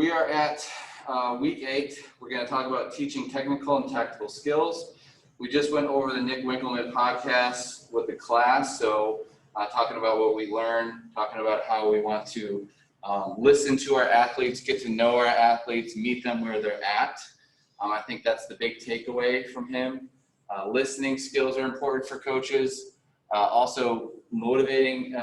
We are at week 8. We're going to talk about teaching technical and tactical skills. We just went over the Nick Winkleman podcast with the class, so talking about what we learned, talking about how we want to listen to our athletes, get to know our athletes, meet them where they're at. I think that's the big takeaway from him. Listening skills are important for coaches. Also, motivating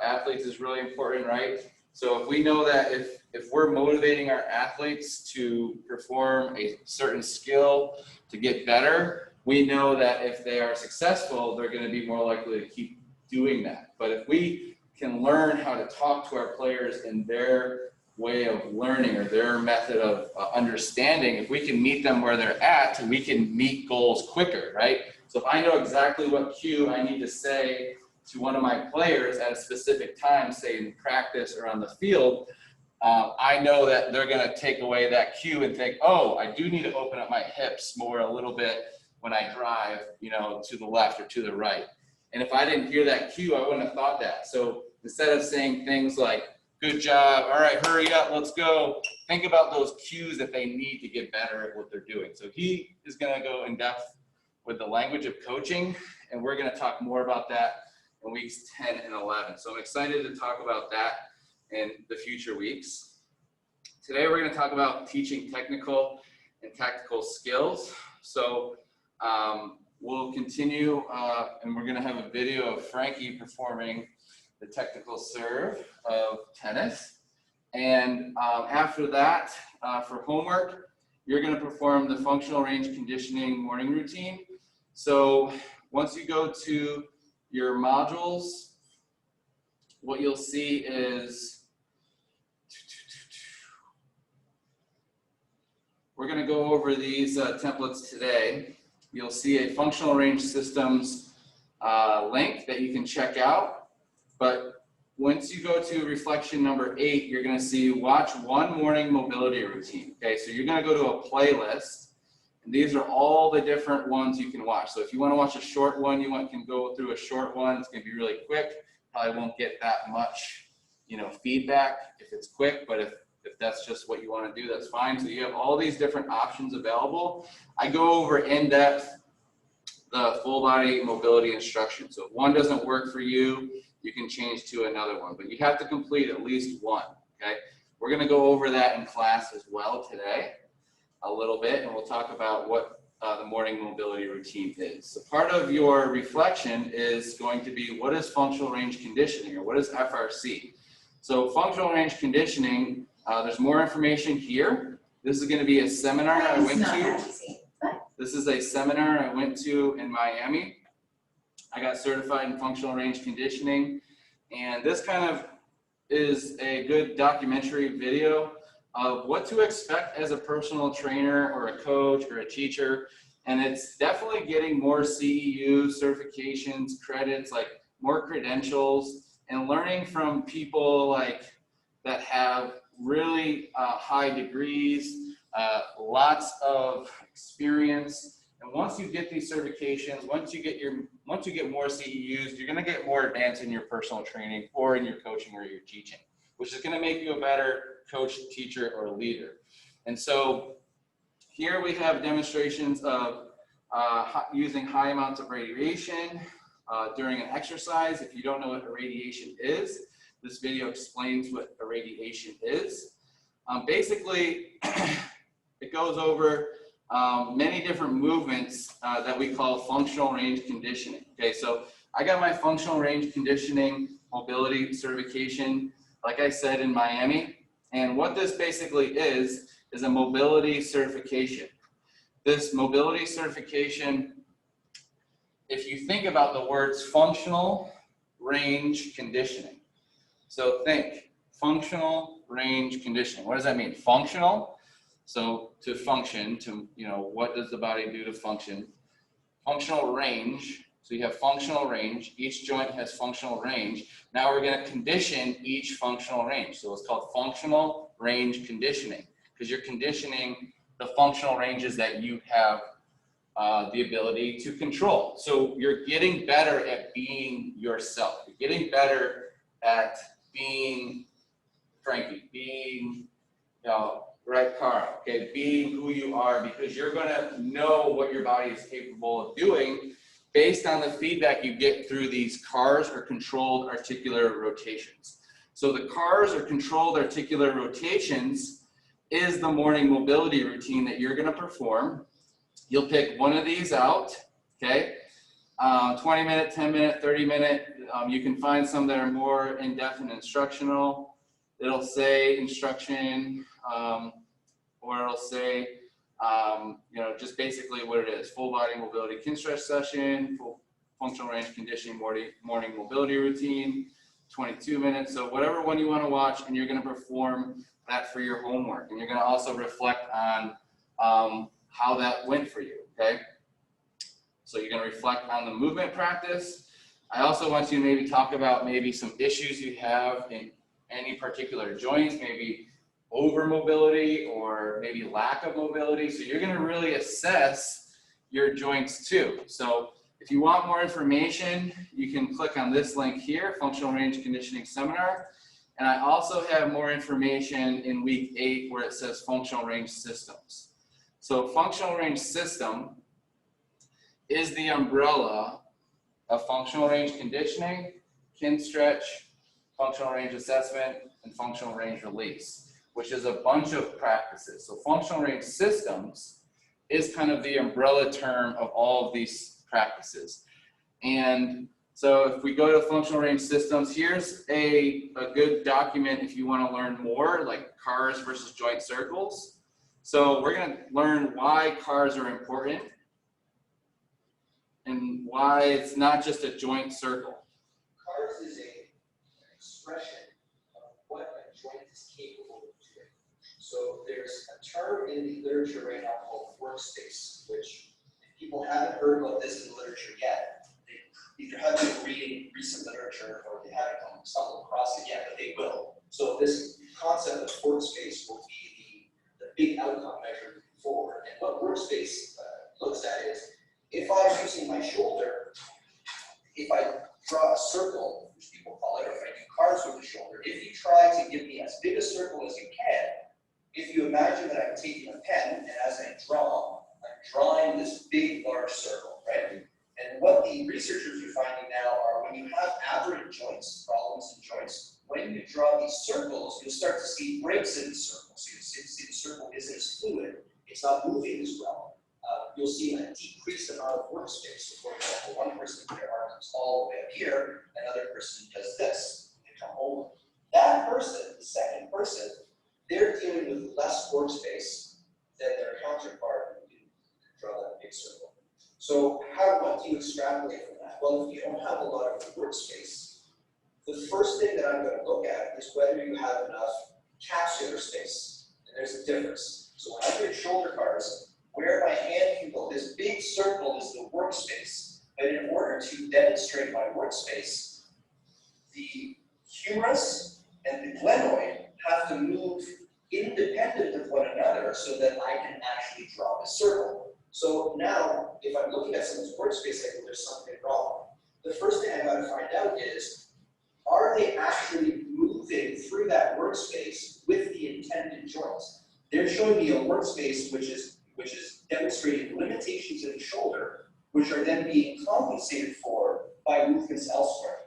athletes is really important, right? So if we know that if we're motivating our athletes to perform a certain skill to get better, we know that if they are successful, they're going to be more likely to keep doing that. But if we can learn how to talk to our players in their way of learning or their method of understanding, if we can meet them where they're at, we can meet goals quicker, right? So if I know exactly what cue I need to say to one of my players at a specific time, say in practice or on the field, I know that they're going to take away that cue and think, oh, I do need to open up my hips more a little bit when I drive, to the left or to the right. And if I didn't hear that cue, I wouldn't have thought that. So instead of saying things like, good job, all right, hurry up, let's go, think about those cues that they need to get better at what they're doing. So he is going to go in depth with the language of coaching, and we're going to talk more about that in weeks 10 and 11. So I'm excited to talk about that in the future weeks. Today we're going to talk about teaching technical and tactical skills. So we'll continue, and we're going to have a video of Frankie performing the technical serve of tennis. And after that, for homework, you're going to perform the functional range conditioning morning routine. So once you go to your modules, what you'll see is we're going to go over these templates today. You'll see a functional range systems link that you can check out. But once you go to reflection number 8, you're going to see watch one morning mobility routine. Okay, so you're going to go to a playlist. And these are all the different ones you can watch. So if you want to watch a short one, you can go through a short one. It's going to be really quick. Probably won't get that much, feedback if it's quick. But if that's just what you want to do, that's fine. So you have all these different options available. I go over in depth the full body mobility instruction. So if one doesn't work for you, you can change to another one. But you have to complete at least one. Okay. We're going to go over that in class as well today a little bit, and we'll talk about what the morning mobility routine is. So part of your reflection is going to be, what is functional range conditioning, or what is FRC? So functional range conditioning, there's more information here. This is going to be a seminar I went to. This is a seminar I went to in Miami. I got certified in functional range conditioning, and this kind of is a good documentary video of what to expect as a personal trainer or a coach or a teacher. And it's definitely getting more CEU certifications, credits, like more credentials, and learning from people that have really high degrees, lots of experience. And once you get these certifications, once you get more CEUs, you're going to get more advanced in your personal training or in your coaching or your teaching, which is going to make you a better coach, teacher, or leader. And so here we have demonstrations of using high amounts of radiation during an exercise. If you don't know what irradiation is, this video explains what irradiation is. Basically, it goes over many different movements that we call functional range conditioning. Okay, so I got my functional range conditioning mobility certification, like I said, in Miami. And what this basically is a mobility certification. This mobility certification, if you think about the words functional range conditioning. So think functional range conditioning. What does that mean? Functional. So to function, what does the body do to function? Functional range. So you have functional range. Each joint has functional range. Now we're going to condition each functional range. So it's called functional range conditioning, because you're conditioning the functional ranges that you have the ability to control. So you're getting better at being yourself. You're getting better at being Frankie, being right, Carl, okay, being who you are, because you're gonna know what your body is capable of doing based on the feedback you get through these CARs, or controlled articular rotations. So the CARs, or controlled articular rotations, is the morning mobility routine that you're gonna perform. You'll pick one of these out, okay? 20 minute, 10 minute, 30 minute. You can find some that are more in-depth and instructional. It'll say instruction, or it'll say, you know, just basically what it is: full body mobility kin stretch session, full functional range conditioning morning mobility routine, 22 minutes. So whatever one you want to watch, and you're going to perform that for your homework. And you're going to also reflect on how that went for you, okay? So you're going to reflect on the movement practice. I also want you to maybe talk about maybe some issues you have in any particular joint, maybe over mobility or maybe lack of mobility. So you're going to really assess your joints too. So if you want more information, you can click on this link here, Functional Range Conditioning Seminar. And I also have more information in week 8 where it says Functional Range Systems. So Functional Range System is the umbrella of functional range conditioning, kin stretch, functional range assessment, and functional range release, which is a bunch of practices. So functional range systems is kind of the umbrella term of all of these practices. And so if we go to functional range systems, here's a good document if you want to learn more, like CARs versus joint circles. So we're going to learn why CARs are important and why it's not just a joint circle. CARs is an expression of what a joint is capable of doing. So there's a term in the literature right now called workspace, which if people haven't heard about this in the literature yet, they either haven't been reading recent literature or they haven't stumbled across it yet, but they will. So this concept of workspace will be the big outcome measure moving forward. And what workspace looks at is, if I'm using my shoulder, if I draw a circle, which people call it, or if I do CARs with the shoulder, if you try to give me as big a circle as you can, if you imagine that I'm taking a pen, and as I draw, I'm drawing this big, large circle, right? And what the researchers are finding now are when you have aberrant joints, problems in joints, when you draw these circles, you'll start to see breaks in the circle. So you'll see the circle isn't as fluid, it's not moving as well. You'll see a decreased amount of workspace. So for example, one person, their arm comes all the way up here, another person does this, they come over. That person, the second person, they're dealing with less workspace than their counterpart who can draw that big circle. So what do you extrapolate from that? Well, if you don't have a lot of workspace, the first thing that I'm going to look at is whether you have enough capsular space. And there's a difference. So when I do shoulder CARs, where my hand can go, this big circle is the workspace. But in order to demonstrate my workspace, the humerus and the glenoid have to move independent of one another so that I can actually draw the circle. So now, if I'm looking at someone's workspace, I think there's something wrong. The first thing I got to find out is, are they actually moving through that workspace with the intended joints? They're showing me a workspace which is demonstrating limitations in the shoulder, which are then being compensated for by movements elsewhere.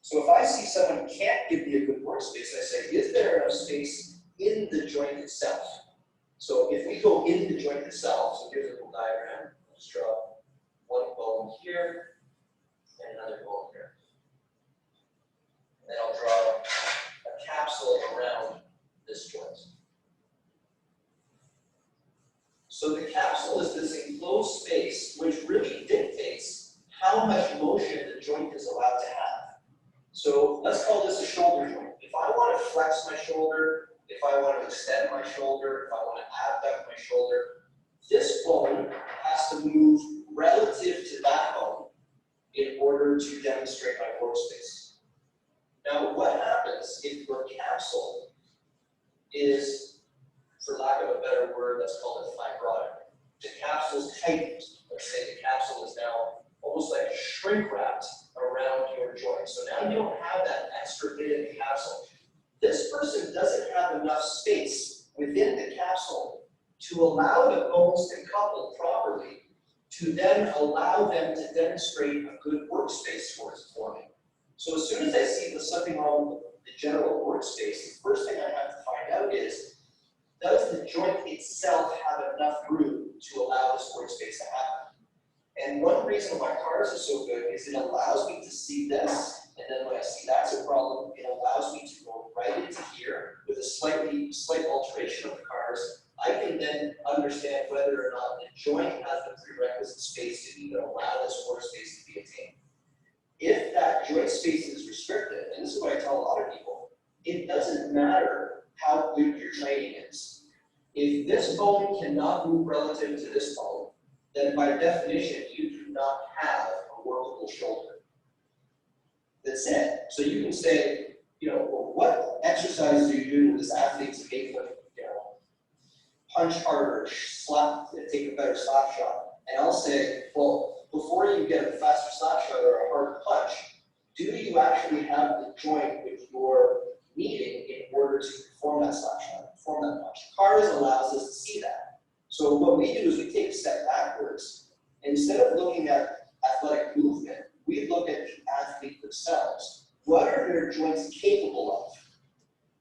So if I see someone who can't give me a good workspace, I say, is there enough space in the joint itself? So if we go in the joint itself, so here's a little diagram. I'll just draw one bone here and another bone here. And then I'll draw a capsule around this joint. So the capsule is this enclosed space which really dictates how much motion the joint is allowed to have. So let's call this a shoulder joint. If I want to flex my shoulder, if I want to extend my shoulder, if I want to abduct my shoulder, this bone has to move relative to that bone in order to demonstrate my workspace. Now, what happens if your capsule is, for lack of a better word, let's call it fibrotic? The capsule's tightened. Let's say the capsule is now almost like shrink wrapped around your joint. So now you don't have that extra bit in the capsule. This person doesn't have enough space within the capsule to allow the bones to couple properly, to then allow them to demonstrate a good workspace towards forming. So as soon as I see there's something wrong with the general workspace, the first thing I have to find out is, does the joint itself have enough room to allow this workspace to happen? And one reason why cars are so good is it allows me to see this, and then when I see that's a problem, it allows me to go right into here with a slight alteration of the cars. I can then understand whether or not the joint has the prerequisite space to even allow this workspace to be attained. If that joint space is restricted, and this is what I tell a lot of people, it doesn't matter how good your training is. If this bone cannot move relative to this bone, then by definition, you do not have a workable shoulder. That's it. So you can say, well, what exercises do you do with this athlete to make them, punch harder, take a better slap shot? And I'll say, well, before you get a faster slap shot or a hard punch, do you actually have the joint which you're needing in order to perform that slap shot, perform that punch? CARS allows us to see that. So what we do is we take a step backwards. Instead of looking at athletic movement, we look at the athlete themselves. What are their joints capable of?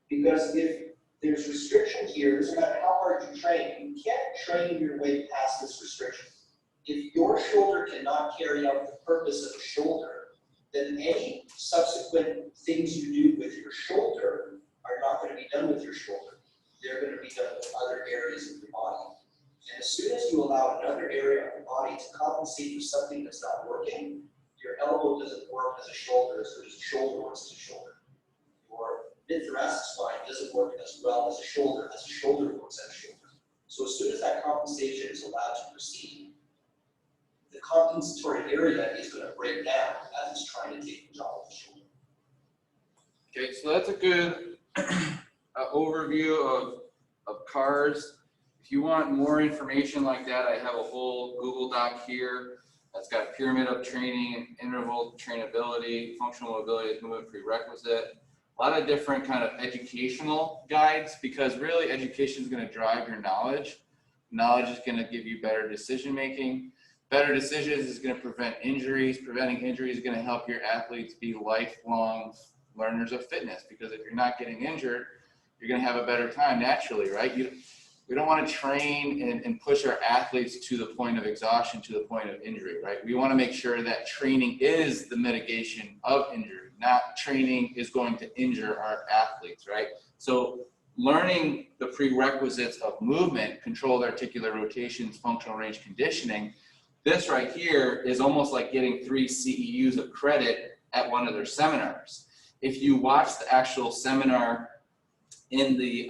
Because if there's restriction here, it doesn't matter how hard you train, you can't train your way past this restriction. If your shoulder cannot carry out the purpose of a shoulder, then any subsequent things you do with your shoulder are not going to be done with your shoulder. They're going to be done with other areas of your body. And as soon as you allow another area of your body to compensate for something that's not working, your elbow doesn't work as a shoulder as good as a shoulder works as a shoulder. Your mid-thoracic spine doesn't work as well as a shoulder works as a shoulder. So as soon as that compensation is allowed to proceed, the compensatory area is going to break down as it's trying to take the job of the shoulder. Okay, so that's a good overview of CARS. If you want more information like that, I have a whole Google Doc here that's got pyramid of training, interval trainability, functional mobility as movement prerequisite. A lot of different kind of educational guides, because really education is going to drive your knowledge. Knowledge is going to give you better decision making. Better decisions is going to prevent injuries. Preventing injuries is going to help your athletes be lifelong learners of fitness, because if you're not getting injured, you're going to have a better time naturally, right? We don't want to train and push our athletes to the point of exhaustion, to the point of injury, right? We want to make sure that training is the mitigation of injury, not training is going to injure our athletes, right? So learning the prerequisites of movement, controlled articular rotations, functional range conditioning, this right here is almost like getting 3 CEUs of credit at one of their seminars. If you watch the actual seminar in the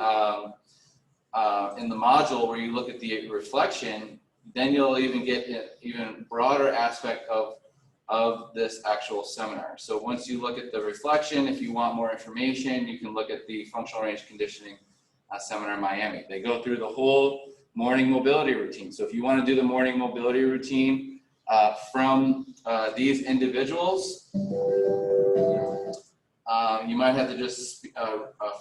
module where you look at the reflection, then you'll even get an even broader aspect of this actual seminar. So once you look at the reflection, if you want more information, you can look at the functional range conditioning seminar in Miami. They go through the whole morning mobility routine. So if you want to do the morning mobility routine from these individuals, you might have to just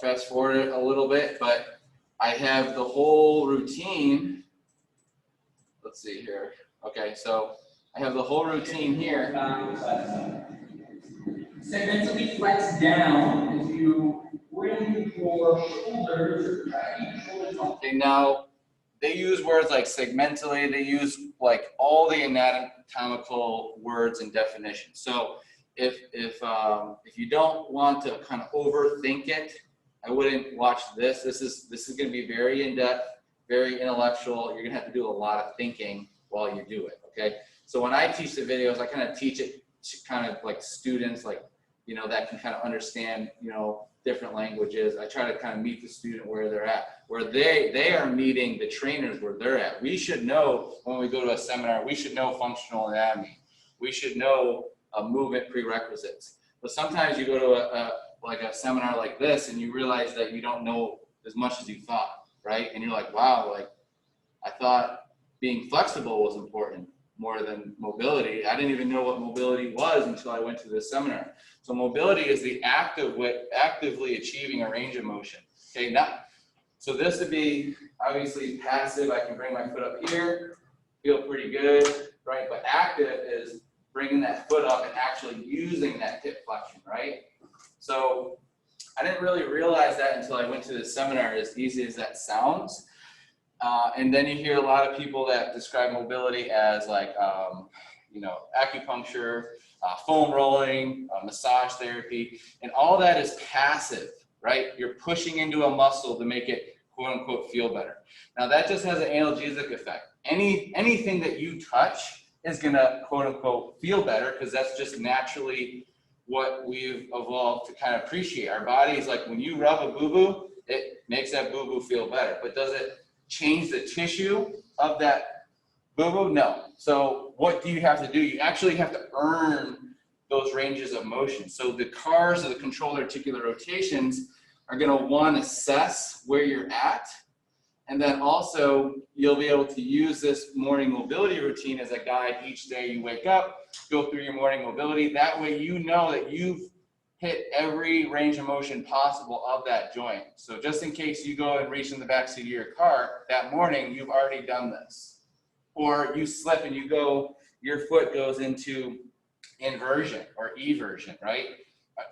fast forward it a little bit, but I have the whole routine. Let's see here. Okay, so I have the whole routine here. Segmentally flex down as you bring your shoulders. Okay, now they use words like segmentally. They use like all the anatomical words and definitions. So if you don't want to kind of overthink it, I wouldn't watch this. This is going to be very in-depth, very intellectual. You're going to have to do a lot of thinking while you do it, okay? So when I teach the videos, I kind of teach it to kind of like students, like, that can kind of understand, different languages. I try to kind of meet the student where they're at, where they are meeting the trainers where they're at. We should know when we go to a seminar, we should know functional anatomy. We should know movement prerequisites. But sometimes you go to a seminar like this and you realize that you don't know as much as you thought, right? And you're like, wow, like I thought being flexible was important more than mobility. I didn't even know what mobility was until I went to this seminar. So mobility is the actively achieving a range of motion. Okay, So this would be obviously passive. I can bring my foot up here, feel pretty good, right? But active is bringing that foot up and actually using that hip flexion, right? So I didn't really realize that until I went to this seminar, as easy as that sounds. And then you hear a lot of people that describe mobility as like, you know, acupuncture, foam rolling, massage therapy, and all that is passive, right? You're pushing into a muscle to make it quote unquote feel better. Now that just has an analgesic effect. Anything that you touch is gonna quote unquote feel better because that's just naturally what we've evolved to kind of appreciate. Our body is like, when you rub a boo-boo, it makes that boo-boo feel better. But does it change the tissue of that boo-boo? No. So what do you have to do? You actually have to earn those ranges of motion. So the CARs, or the controlled articular rotations, are going to want to assess where you're at. And then also you'll be able to use this morning mobility routine as a guide each day you wake up, go through your morning mobility. That way you know that you've hit every range of motion possible of that joint. So just in case you go and reach in the backseat of your car that morning, you've already done this. Or you slip and you go, your foot goes into inversion or eversion, right?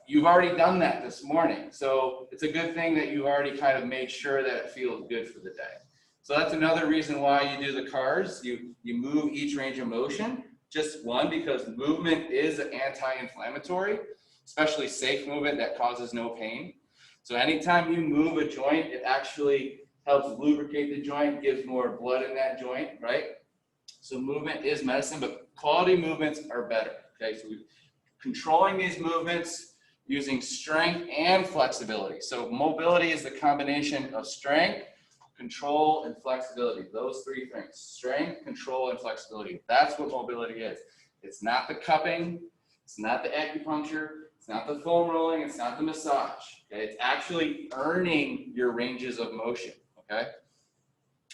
You've already done that this morning. So it's a good thing that you already kind of made sure that it feels good for the day. So that's another reason why you do the CARs. You move each range of motion. Just one, because movement is anti-inflammatory, especially safe movement that causes no pain. So anytime you move a joint, it actually helps lubricate the joint, gives more blood in that joint, right? So movement is medicine, but quality movements are better, okay? So controlling these movements using strength and flexibility. So mobility is the combination of strength, control, and flexibility. Those three things: strength, control, and flexibility. That's what mobility is. It's not the cupping, it's not the acupuncture, it's not the foam rolling, it's not the massage, okay? It's actually earning your ranges of motion, okay?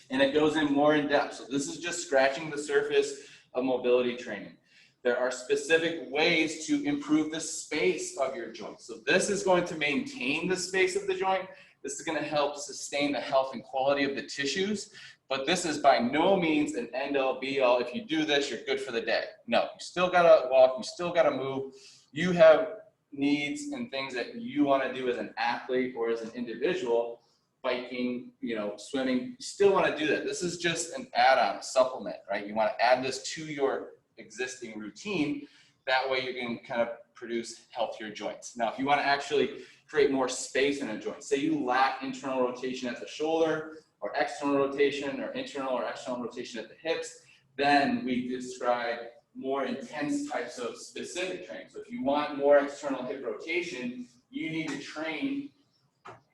And it goes in more in depth. So this is just scratching the surface of mobility training. There are specific ways to improve the space of your joint. So this is going to maintain the space of the joint. This is going to help sustain the health and quality of the tissues. But this is by no means an end-all be-all. If you do this, you're good for the day. No, you still got to walk. You still got to move. You have needs and things that you want to do as an athlete or as an individual. Biking, you know, swimming. You still want to do that. This is just an add-on, a supplement, right? You want to add this to your existing routine. That way you can kind of produce healthier joints. Now, if you want to actually create more space in a joint, say you lack internal rotation at the shoulder, or external rotation, or internal or external rotation at the hips, then we describe more intense types of specific training. So if you want more external hip rotation, you need to train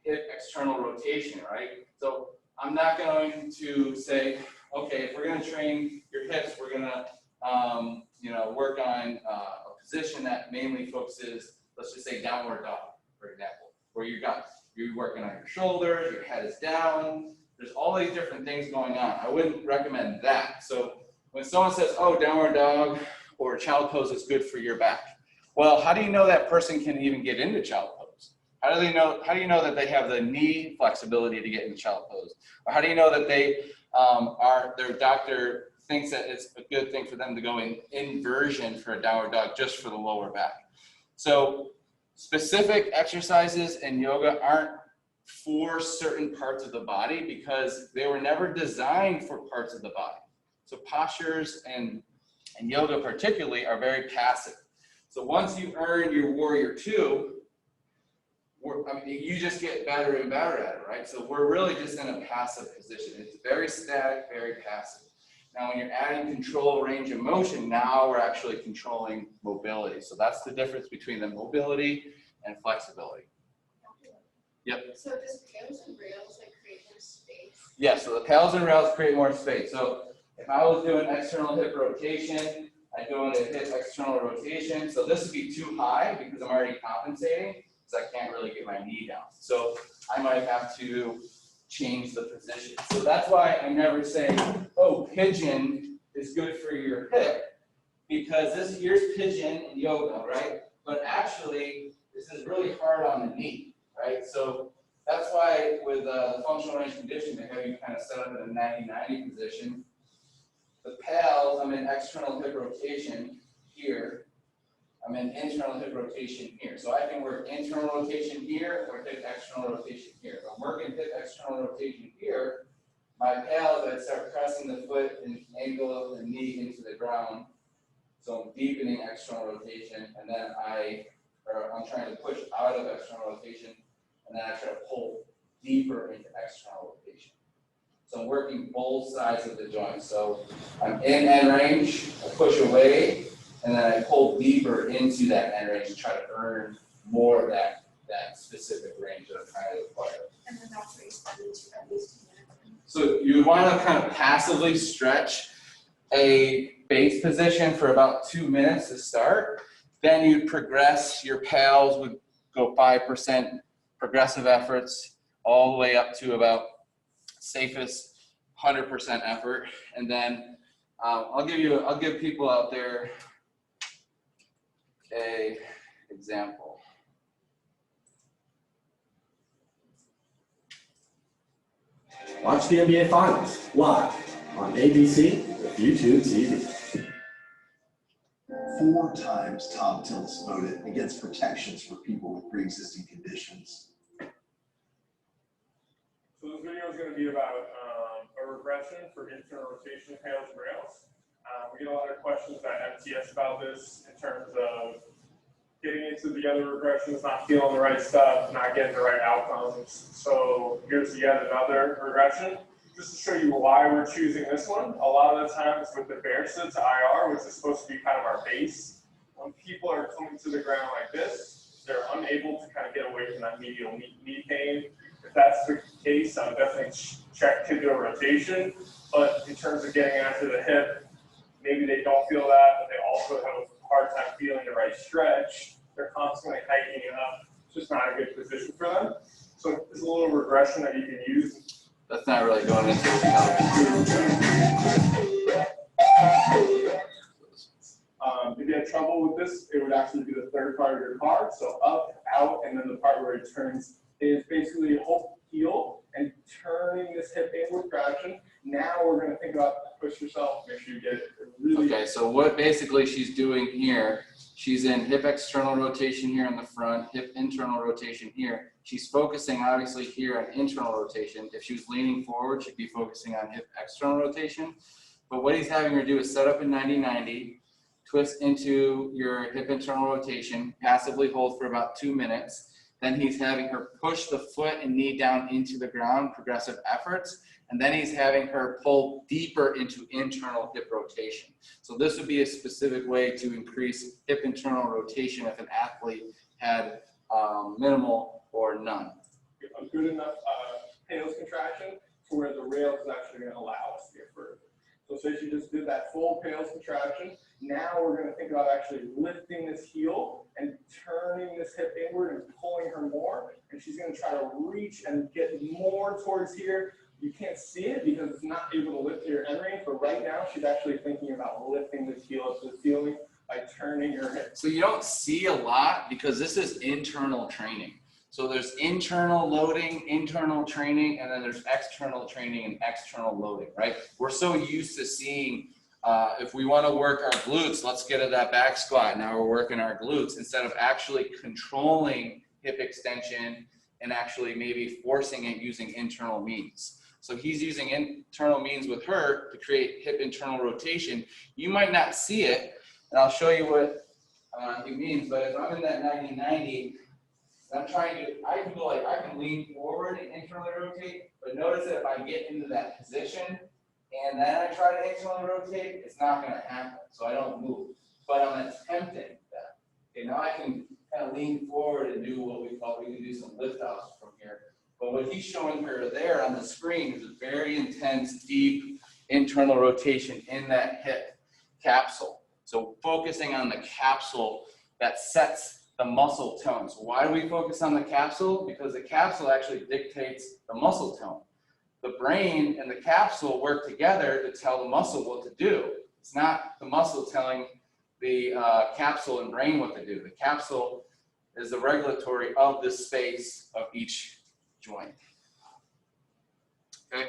hip external rotation, right? So I'm not going to say, okay, if we're going to train your hips, we're going to you know, work on a position that mainly focuses, let's just say downward dog, for example, where you're working on your shoulders, your head is down. There's all these different things going on. I wouldn't recommend that. So when someone says, oh, downward dog or child pose is good for your back, well, how do you know that person can even get into child pose? How do you know that they have the knee flexibility to get into child pose? Or how do you know that they their doctor thinks that it's a good thing for them to go in inversion for a downward dog just for the lower back? So specific exercises in yoga aren't for certain parts of the body because they were never designed for parts of the body. So postures and yoga particularly are very passive. So once you earn your warrior two, you just get better and better at it, right? So we're really just in a passive position. It's very static, very passive. Now, when you're adding control range of motion, now we're actually controlling mobility. So that's the difference between the mobility and flexibility. Yep. So does paddles and rails like create more space? Yeah, so the paddles and rails create more space. So if I was doing external hip rotation, I'd go into hip external rotation. So this would be too high because I'm already compensating, because I can't really get my knee down. So I might have to change the position. So that's why I never say, oh, pigeon is good for your hip, because here's pigeon in yoga, right? But actually, this is really hard on the knee, right? So that's why with the functional range condition, they have you kind of set up in a 90-90 position. The PALs, I'm in external hip rotation here. I'm in internal hip rotation here. So I can work internal rotation here or hip external rotation here. If I'm working hip external rotation here, my PALs, I'd start pressing the foot and angle of the knee into the ground. So I'm deepening external rotation, and then I'm trying to push out of external rotation, and then I try to pull deeper into external rotation. So I'm working both sides of the joint. So I'm in end range, I push away, and then I pull deeper into that end range to try to earn more of that specific range that I'm trying to acquire. And then that's where you spend at least 2 minutes. So you want to kind of passively stretch a base position for about 2 minutes to start. Then you'd progress, your PALs would go 5% progressive efforts all the way up to about safest 100% effort. And then I'll give people out there a example. Watch the NBA Finals live on ABC with YouTube TV. 4 times Tom Tillis voted against protections for people with pre-existing conditions. So this video is going to be about a regression for internal rotation PALs and rails. We get a lot of questions at MTS about this in terms of getting into the other regressions, not feeling the right stuff, not getting the right outcomes. So here's yet another regression. Just to show you why we're choosing this one. A lot of the times with the bear sit to IR, which is supposed to be kind of our base, when people are coming to the ground like this, they're unable to kind of get away from that medial knee pain. If that's the case, I would definitely check tibial rotation. But in terms of getting after the hip, maybe they don't feel that, but they also have a hard time feeling the right stretch. They're constantly hiking up. It's just not a good position for them. So it's a little regression that you can use. That's not really going into it. If you have trouble with this, it would actually be the third part of your card. So up, out, and then the part where it turns is basically whole heel and turning this hip inward traction. Now we're going to think about push yourself, make sure you get it really. Okay, so what basically she's doing here, she's in hip external rotation here in the front, hip internal rotation here. She's focusing obviously here on internal rotation. If she was leaning forward, she'd be focusing on hip external rotation. But what he's having her do is set up in 90-90, twist into your hip internal rotation, passively hold for about 2 minutes. Then he's having her push the foot and knee down into the ground, progressive efforts. And then he's having her pull deeper into internal hip rotation. So this would be a specific way to increase hip internal rotation if an athlete had minimal or none. A good enough PALs contraction to where the rail is actually going to allow us to get further. So say she just did that full PALs contraction. Now we're going to think about actually lifting this heel and turning this hip inward and pulling her more. And she's going to try to reach and get more towards here. You can't see it because it's not able to lift to your end range, but right now she's actually thinking about lifting this heel up to the ceiling by turning her hip. So you don't see a lot because this is internal training. So there's internal loading, internal training, and then there's external training and external loading, right? We're so used to seeing, if we want to work our glutes, let's get at that back squat. Now we're working our glutes instead of actually controlling hip extension and actually maybe forcing it using internal means. So he's using internal means with her to create hip internal rotation. You might not see it, and I'll show you what he means, but if I'm in that 90-90, I'm trying to, I can lean forward and internally rotate, but notice that if I get into that position and then I try to internally rotate, it's not going to happen, so I don't move. But I'm attempting that. Okay, now I can kind of lean forward and do what we can do some lift offs from here. But what he's showing her there on the screen is a very intense, deep internal rotation in that hip capsule. So focusing on the capsule that sets the muscle tone. So why do we focus on the capsule? Because the capsule actually dictates the muscle tone. The brain and the capsule work together to tell the muscle what to do. It's not the muscle telling the capsule and brain what to do. The capsule is the regulatory of the space of each joint. Okay,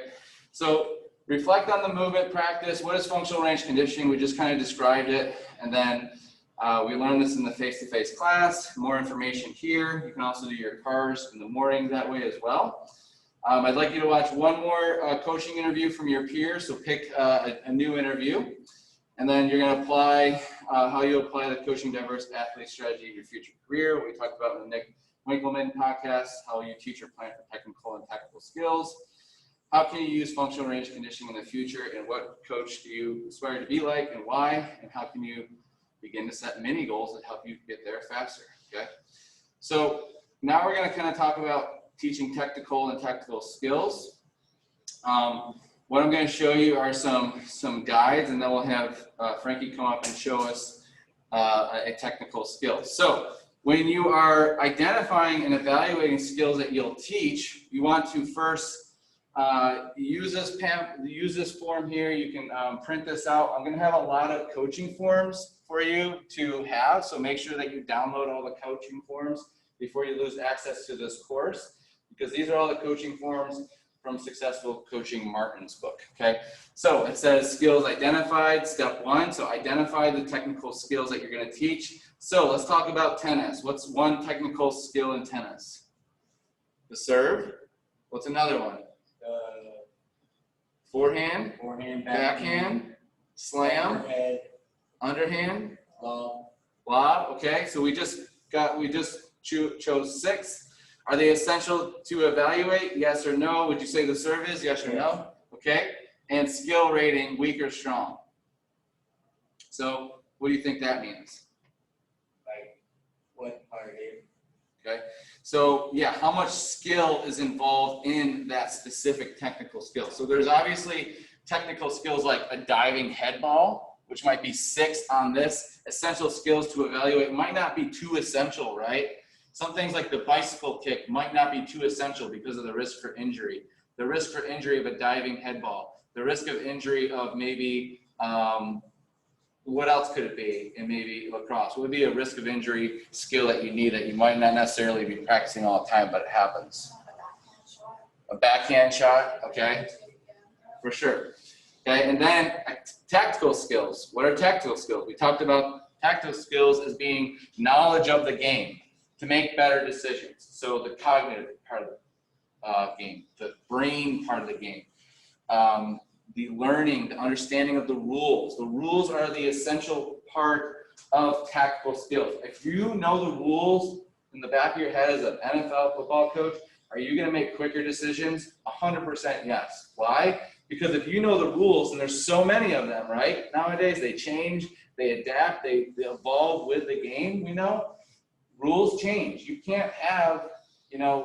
so reflect on the movement practice. What is functional range conditioning? We just kind of described it, and then we learned this in the face-to-face class. More information here. You can also do your cars in the morning that way as well. I'd like you to watch one more coaching interview from your peers. So pick a new interview, and then you're going to apply how you apply the coaching diverse athlete strategy in your future career. We talked about in the Nick Winkleman podcast, how you teach or plan for technical and tactical skills. How can you use functional range conditioning in the future, and what coach do you aspire to be like and why, and how can you begin to set mini goals that help you get there faster, okay? So now we're gonna kind of talk about teaching technical and tactical skills. What I'm gonna show you are some guides, and then we'll have Frankie come up and show us a technical skill. So when you are identifying and evaluating skills that you'll teach, you want to first use this form here. You can print this out. I'm going to have a lot of coaching forms for you to have, so make sure that you download all the coaching forms before you lose access to this course, because these are all the coaching forms from Successful Coaching Martin's book, okay? So it says skills identified, step 1. So identify the technical skills that you're going to teach. So let's talk about tennis. What's one technical skill in tennis? The serve. What's another one? Forehand, backhand, slam, underhand, lob. Okay, so we just chose 6. Are they essential to evaluate? Yes or no? Would you say the serve is yes or no? Okay, and skill rating, weak or strong. So what do you think that means? Like, what are they? Okay, so yeah, how much skill is involved in that specific technical skill? So there's obviously technical skills like a diving head ball, which might be 6 on this. Essential skills to evaluate might not be too essential, right? Some things like the bicycle kick might not be too essential because of the risk for injury. The risk for injury of a diving head ball. The risk of injury of maybe, what else could it be in maybe lacrosse? What would be a risk of injury skill that you need that you might not necessarily be practicing all the time, but it happens? A backhand shot, okay, for sure. Okay, and then tactical skills. What are tactical skills? We talked about tactical skills as being knowledge of the game to make better decisions. So the cognitive part of the game, the brain part of the game. The learning, the understanding of the rules. The rules are the essential part of tactical skills. If you know the rules in the back of your head as an NFL football coach, are you going to make quicker decisions? 100% yes. Why? Because if you know the rules, and there's so many of them, right? Nowadays, they change, they adapt, they evolve with the game, we know. Rules change. You can't have,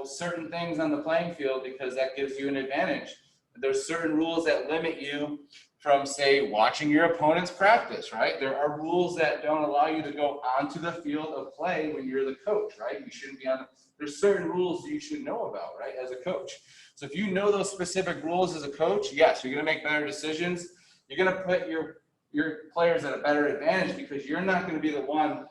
certain things on the playing field because that gives you an advantage. There's certain rules that limit you from, say, watching your opponent's practice, right? There are rules that don't allow you to go onto the field of play when you're the coach, right? You shouldn't be there's certain rules you should know about, right, as a coach. So if you know those specific rules as a coach, yes, you're going to make better decisions. You're going to put your players at a better advantage because you're not going to be the one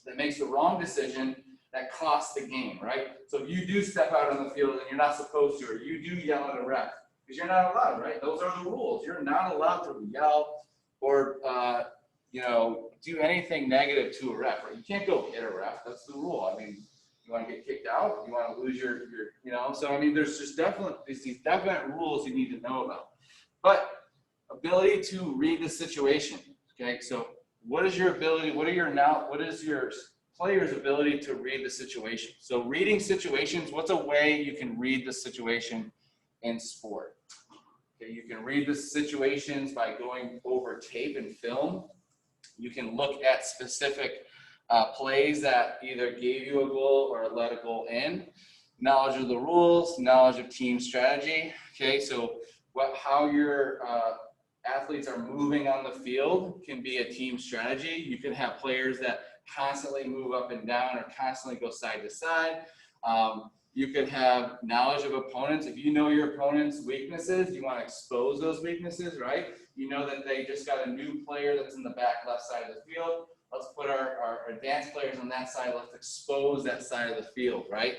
that makes the wrong decision that costs the game, right? So if you do step out on the field and you're not supposed to, or you do yell at a ref, because you're not allowed, right? Those are the rules. You're not allowed to yell or, do anything negative to a ref, right? You can't go hit a ref. That's the rule. I mean, you want to get kicked out? You want to lose your. So, I mean, there's just these definite rules you need to know about. But ability to read the situation, okay? So what is your ability? What is your player's ability to read the situation? So reading situations, what's a way you can read the situation in sport? Okay, you can read the situations by going over tape and film. You can look at specific plays that either gave you a goal or let a goal in. Knowledge of the rules, knowledge of team strategy. Okay, so how your athletes are moving on the field can be a team strategy. You can have players that constantly move up and down or constantly go side to side. You could have knowledge of opponents. If you know your opponent's weaknesses, you want to expose those weaknesses, right? You know that they just got a new player that's in the back left side of the field. Let's put our advanced players on that side. Let's expose that side of the field, right?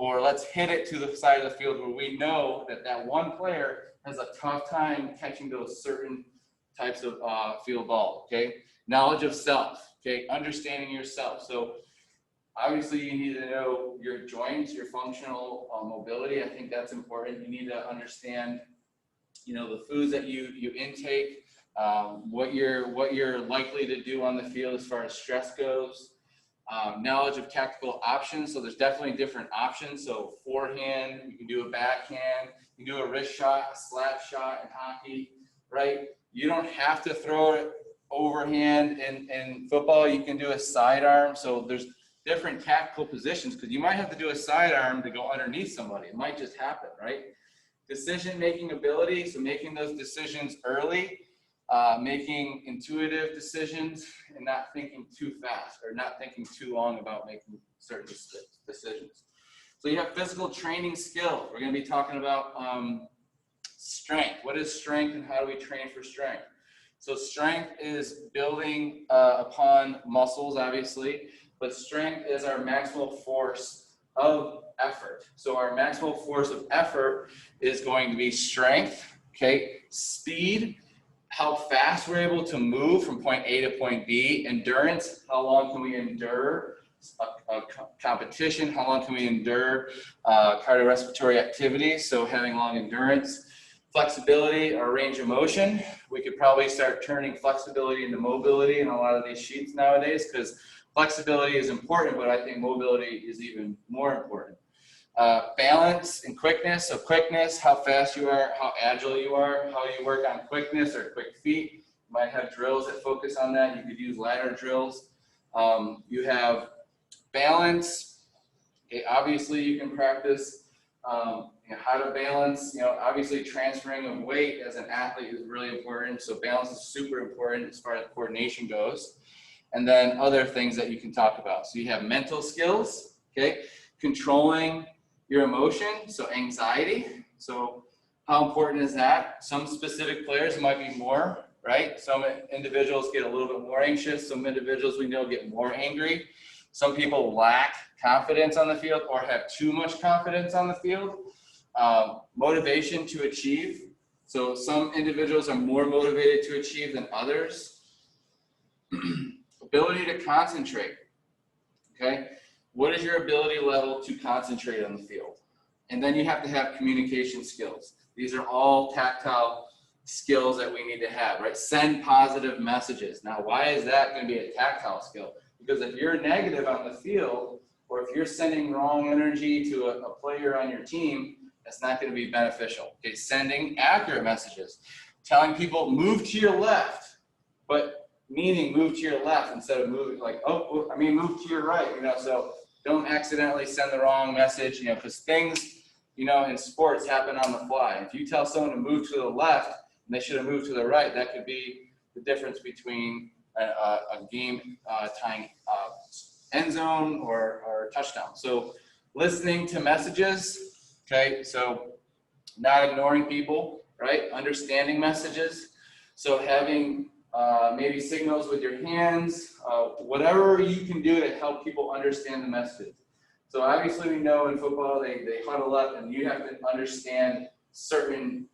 or let's hit it to the side of the field where we know that that one player has a tough time catching those certain types of field ball, okay? Knowledge of self, okay? Understanding yourself. So obviously you need to know your joints, your functional mobility. I think that's important. You need to understand, you know, the foods that you intake, what you're likely to do on the field as far as stress goes. Knowledge of tactical options. So there's definitely different options. So forehand, you can do a backhand, you can do a wrist shot, a slap shot in hockey, right? You don't have to throw it overhand in football. You can do a sidearm. So there's different tactical positions because you might have to do a sidearm to go underneath somebody. It might just happen, right? Decision-making ability. So making those decisions early. Making intuitive decisions and not thinking too fast or not thinking too long about making certain decisions. So you have physical training skill. We're going to be talking about strength. What is strength and how do we train for strength? So strength is building upon muscles, obviously, but strength is our maximal force of effort. So our maximal force of effort is going to be strength, okay, speed, how fast we're able to move from point A to point B, endurance, how long can we endure a competition, how long can we endure cardiorespiratory activity, so having long endurance, flexibility, our range of motion. We could probably start turning flexibility into mobility in a lot of these sheets nowadays because flexibility is important, but I think mobility is even more important. Balance and quickness. So quickness, how fast you are, how agile you are, how you work on quickness or quick feet. You might have drills that focus on that. You could use ladder drills. You have balance. Okay, obviously you can practice you know, how to balance. You know, obviously transferring of weight as an athlete is really important. So balance is super important as far as coordination goes. And then other things that you can talk about. So you have mental skills, okay, controlling your emotion, so anxiety. So how important is that? Some specific players might be more, right? Some individuals get a little bit more anxious. Some individuals we know get more angry. Some people lack confidence on the field or have too much confidence on the field. Motivation to achieve. So some individuals are more motivated to achieve than others. Ability to concentrate, okay? What is your ability level to concentrate on the field? And then you have to have communication skills. These are all tactile skills that we need to have, right? Send positive messages. Now, why is that going to be a tactile skill? Because if you're negative on the field, or if you're sending wrong energy to a player on your team, that's not going to be beneficial. Okay, sending accurate messages. Telling people, move to your left, but meaning move to your left instead of moving like, oh, I mean, move to your right, you know, so don't accidentally send the wrong message, you know, because things, you know, in sports happen on the fly. If you tell someone to move to the left and they should have moved to the right, that could be the difference between a game tying end zone or touchdown. So listening to messages, okay, so not ignoring people, right? Understanding messages. So having maybe signals with your hands, whatever you can do to help people understand the message. So obviously we know in football they huddle up and you have to understand certain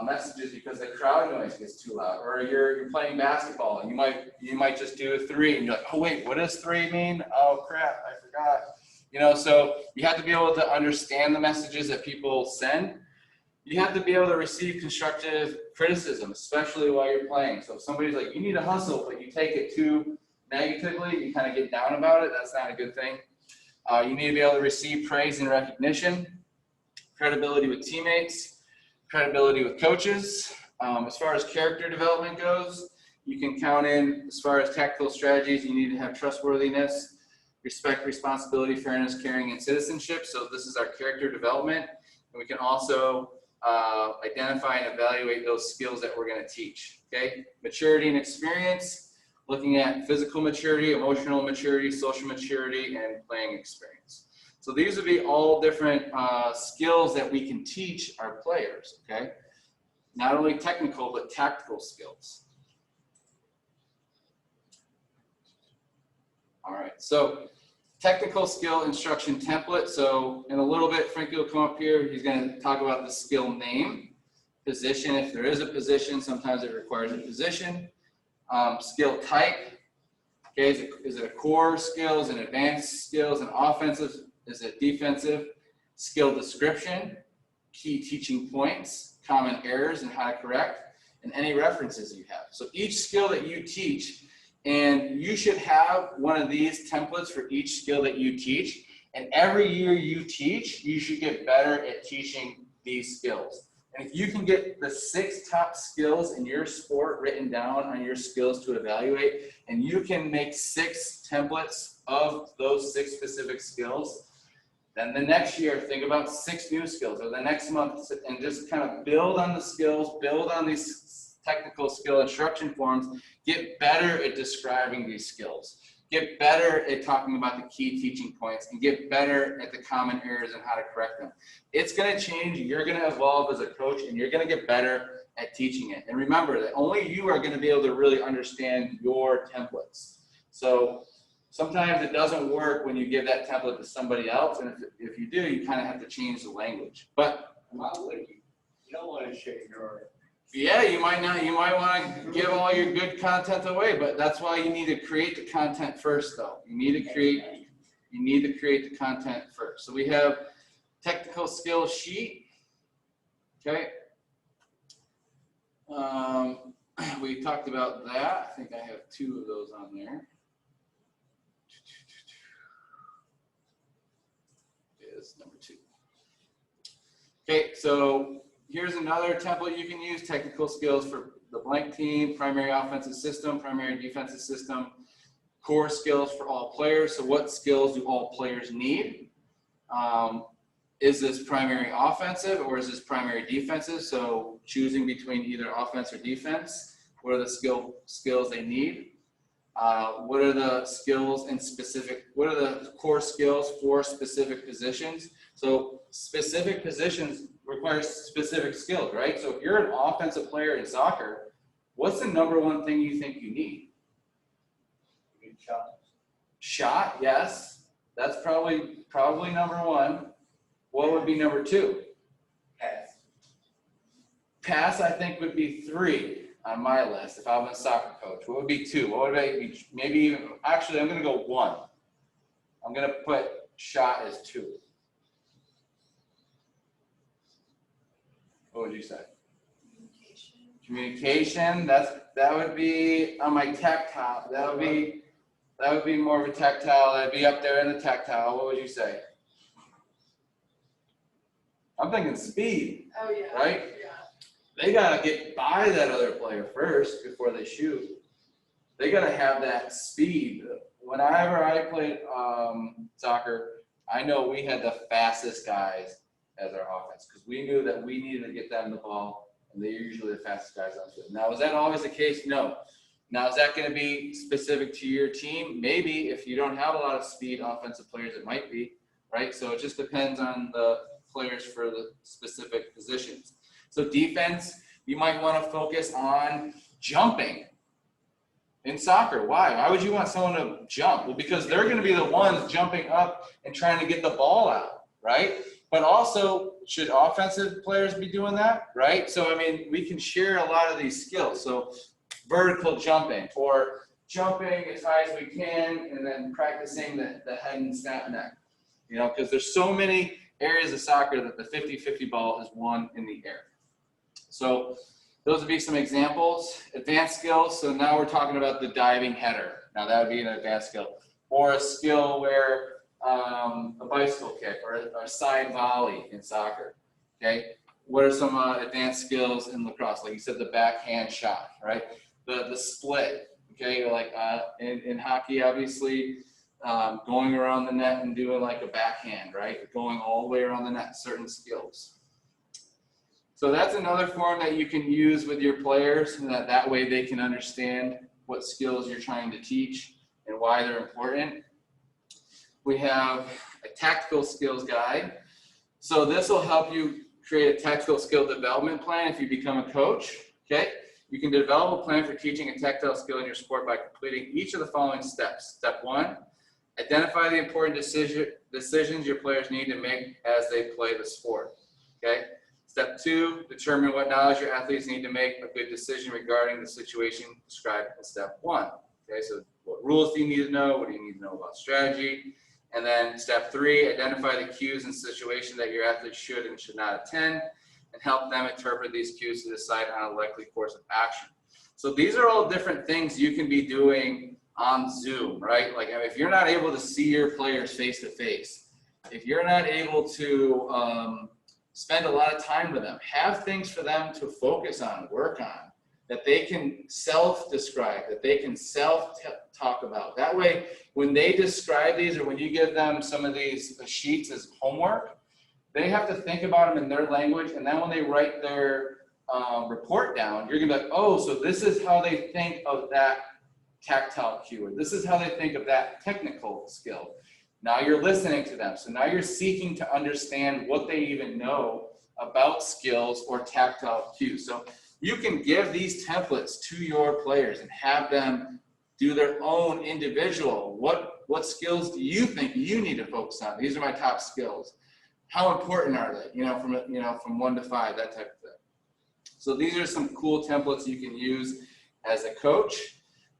messages because the crowd noise gets too loud. Or you're playing basketball and you might just do a three and you're like, oh wait, what does three mean? Oh crap, I forgot. You know, so you have to be able to understand the messages that people send. You have to be able to receive constructive criticism, especially while you're playing. So if somebody's like, you need to hustle, but you take it too negatively, you kind of get down about it, that's not a good thing. You need to be able to receive praise and recognition, credibility with teammates, credibility with coaches. As far as character development goes, you can count in, as far as tactical strategies, you need to have trustworthiness, respect, responsibility, fairness, caring, and citizenship. So this is our character development. And we can also identify and evaluate those skills that we're going to teach. Okay, maturity and experience, looking at physical maturity, emotional maturity, social maturity, and playing experience. So these would be all different skills that we can teach our players. Okay, not only technical but tactical skills. All right, so technical skill instruction template. So in a little bit, Frankie will come up here. He's going to talk about the skill name, position. If there is a position, sometimes it requires a position. Skill type. Okay, is it a core skill? Is it an advanced skill? Is it offensive? Is it defensive? Skill description, key teaching points, common errors and how to correct, and any references you have. So each skill that you teach, and you should have one of these templates for each skill that you teach. And every year you teach, you should get better at teaching these skills. And if you can get the 6 top skills in your sport written down on your skills to evaluate, and you can make 6 templates of those 6 specific skills, then the next year, think about 6 new skills, or the next month, and just kind of build on the skills, build on these technical skill instruction forms, get better at describing these skills, get better at talking about the key teaching points, and get better at the common errors and how to correct them. It's going to change. You're going to evolve as a coach, and you're going to get better at teaching it. And remember that only you are going to be able to really understand your templates. So sometimes it doesn't work when you give that template to somebody else, and if you do, you kind of have to change the language. But Why would you? You don't want to share your. yeah, you might not. You might want to give all your good content away, but that's why you need to create the content first, though. You need to create the content first. So we have technical skill sheet. Okay. We talked about that. I think I have 2 of those on there. Is number 2. Okay, so here's another template you can use, technical skills for the blank team, primary offensive system, primary defensive system, core skills for all players. So what skills do all players need? Is this primary offensive or is this primary defensive? So choosing between either offense or defense, what are the skills they need? What are the skills in specific, what are the core skills for specific positions? So specific positions require specific skills, right? So if you're an offensive player in soccer, what's the #1 thing you think you need? Good shot. Shot, yes. That's probably #1. What would be #2? Pass. Pass, I think, would be 3 on my list if I'm a soccer coach. What would be 2? What would I be? Maybe even, actually, I'm going to go 1. I'm going to put shot as 2. What would you say? Communication. That would be on my tactile. That would be more of a tactile. That'd be up there in the tactile. What would you say? I'm thinking speed. Oh, yeah. Right? Yeah. They got to get by that other player first before they shoot. They got to have that speed. Whenever I played soccer, I know we had the fastest guys as our offense because we knew that we needed to get them the ball, and they're usually the fastest guys on the field. Now, is that always the case? No. Now, is that going to be specific to your team? Maybe. If you don't have a lot of speed offensive players, it might be, right? So it just depends on the players for the specific positions. So defense, you might want to focus on jumping in soccer. Why? Why would you want someone to jump? Well, because they're going to be the ones jumping up and trying to get the ball out, right? But also, should offensive players be doing that, right? So, I mean, we can share a lot of these skills. So vertical jumping or jumping as high as we can and then practicing the head and snap neck, you know, because there's so many areas of soccer that the 50-50 ball is won in the air. So those would be some examples. Advanced skills, so now we're talking about the diving header. Now that would be an advanced skill. Or a skill where a bicycle kick or a side volley in soccer, okay? What are some advanced skills in lacrosse? Like you said, the backhand shot, right? The split, okay? Like in hockey, obviously, going around the net and doing like a backhand, right? Going all the way around the net, certain skills. So that's another form that you can use with your players, and that way they can understand what skills you're trying to teach and why they're important. We have a tactical skills guide. So this will help you create a tactical skill development plan if you become a coach, okay? You can develop a plan for teaching a tactile skill in your sport by completing each of the following steps. Step 1, Identify the important decisions your players need to make as they play the sport. Okay. Step 2, determine what knowledge your athletes need to make a good decision regarding the situation described in step 1. Okay, so what rules do you need to know? What do you need to know about strategy? And then step 3, identify the cues and situation that your athletes should and should not attend, and help them interpret these cues to decide on a likely course of action. So these are all different things you can be doing on Zoom, right? Like if you're not able to see your players face to face, if you're not able to spend a lot of time with them, have things for them to focus on, work on, that they can self-describe, that they can self-talk about. That way, when they describe these or when you give them some of these sheets as homework, they have to think about them in their language, and then when they write their report down, you're gonna be like, oh, so this is how they think of that tactile cue, or this is how they think of that technical skill. Now you're listening to them. So now you're seeking to understand what they even know about skills or tactile cues. So you can give these templates to your players and have them do their own individual. What skills do you think you need to focus on? These are my top skills. How important are they? From 1 to 5, that type of thing. So these are some cool templates you can use as a coach.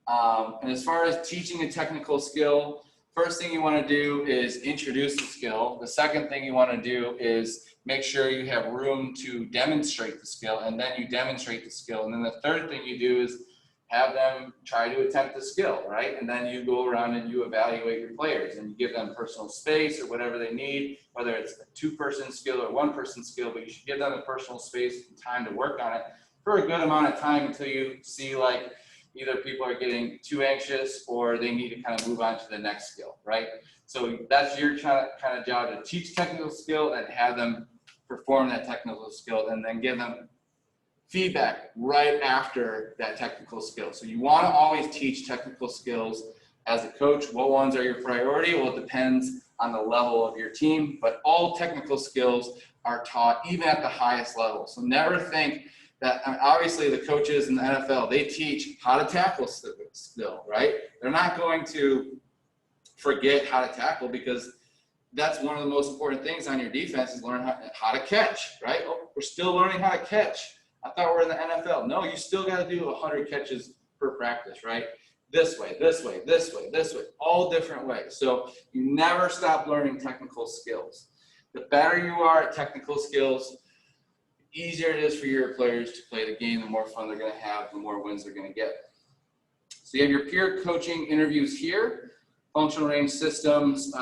And as far as teaching a technical skill, first thing you want to do is introduce the skill. The second thing you want to do is make sure you have room to demonstrate the skill, and then you demonstrate the skill. And then the third thing you do is have them try to attempt the skill, right? And then you go around and you evaluate your players and you give them personal space or whatever they need, whether it's a 2-person skill or 1-person skill, but you should give them the personal space and time to work on it for a good amount of time until you see like either people are getting too anxious or they need to kind of move on to the next skill, right? So that's your kind of job, to teach technical skill and have them perform that technical skill, and then give them feedback right after that technical skill. So you want to always teach technical skills as a coach. What ones are your priority? Well, it depends on the level of your team, but all technical skills are taught even at the highest level. So never think that, obviously the coaches in the NFL, they teach how to tackle still, right? They're not going to forget how to tackle, because that's one of the most important things on your defense, is learn how to catch, right? Oh, we're still learning how to catch. I thought we're in the NFL. No, you still got to do 100 catches per practice, right? This way, this way, this way, this way, all different ways. So you never stop learning technical skills. The better you are at technical skills, the easier it is for your players to play the game, the more fun they're going to have, the more wins they're going to get. So you have your peer coaching interviews here, functional range systems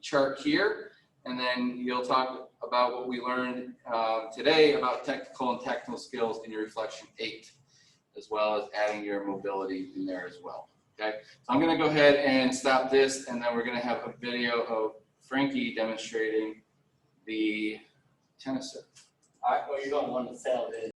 chart here, and then you'll talk about what we learned today about technical and technical skills in your reflection 8, as well as adding your mobility in there as well. Okay, so I'm going to go ahead and stop this, and then we're going to have a video of Frankie demonstrating the tennis serve. Well, you don't want to sell this.